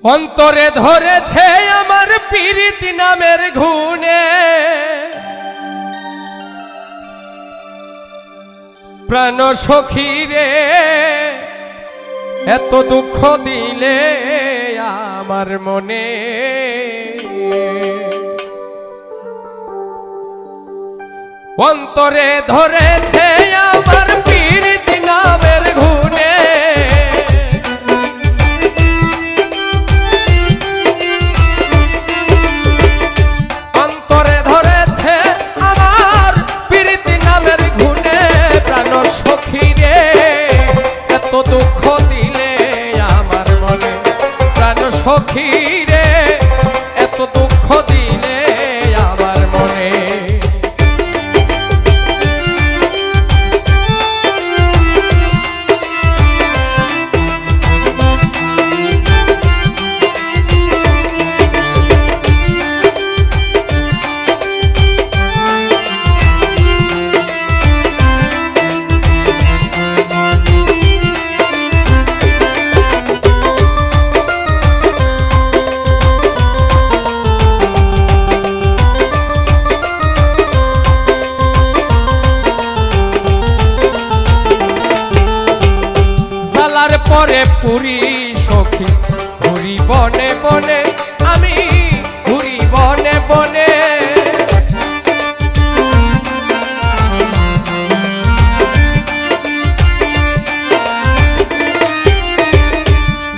অন্তরে ধরেছে আমার পীড়িত নামের ঘুনে, প্রাণ সখী রে এত দুঃখ দিলে আমার মনে। অন্তরে ধরেছে আমার পীড়িত নামের ঘুনে, অন্তরে ধরেছে আমার পীড়িত নামের ঘুনে, প্রাণ সখী রে এত দুঃখ দিলে আমার মনে। প্রাণ সখী রে এত দুঃখ দিলে আমার মনে। পরে পুরি সখী ঘুরি বনে বনে, আমি ঘুরি বনে বনে।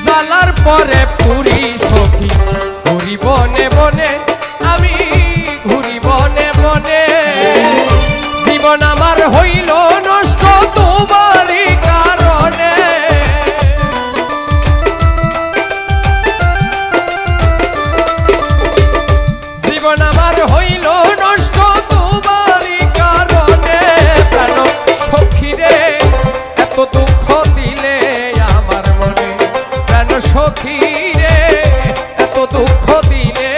জ্বালার পরে পুরি সখী ঘুরি বনে বনে, আমি ঘুরি বনে বনে। জীবন আমার হইল নষ্ট তোমারই কারণে, জীবন আমার হইল নষ্ট তোমারই কারণে। প্রাণ সখী রে এত দুঃখ দিলে আমার মনে। প্রাণ সখী রে এত দুঃখ দিলে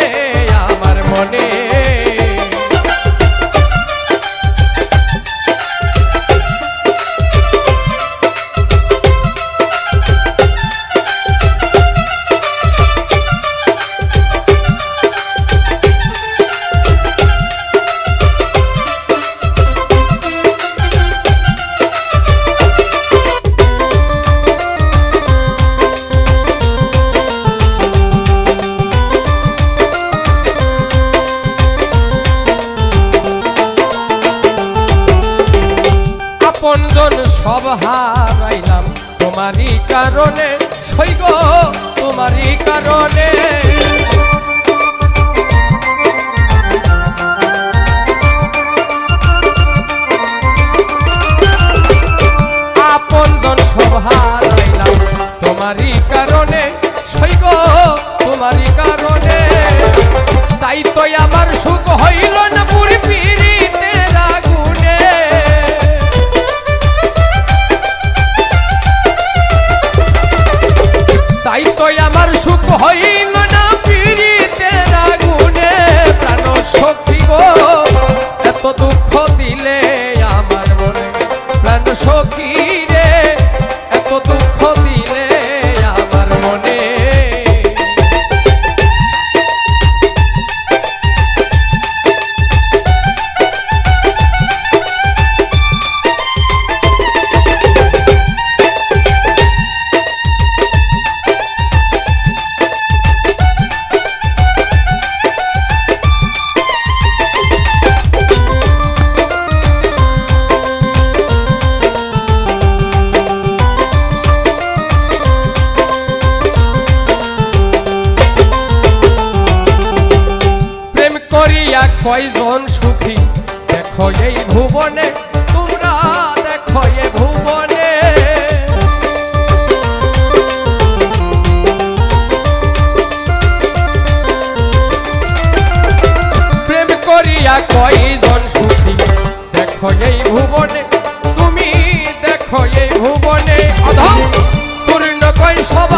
আমার মনে। আপনজন সব হারাইলাম তোমারই কারণে, সৈগ তোমারই কারণে। আপনজন সব হারাইলাম তোমারই কারণে, সৈগ তোমারই কারণে। তাই তো আমার সুখ হইল না পুরি পীড়িতের আগুনে। তাই তো আমার সুখ হইল না পীড়িতের আগুনে। প্রাণ সখী গো এত দুঃখ দিলে আমার মনে। প্রাণ সখী রে এত দুঃখ দিলে আমার মনে। করিয়া কয়জন সুখী দেখো এই ভুবনে, তোমরা দেখো এই ভুবনে। প্রেম করিয়া কয়জন সুখী দেখো এই ভুবনে, তুমি দেখো এই ভুবনে। অধম পূর্ণ কয় সব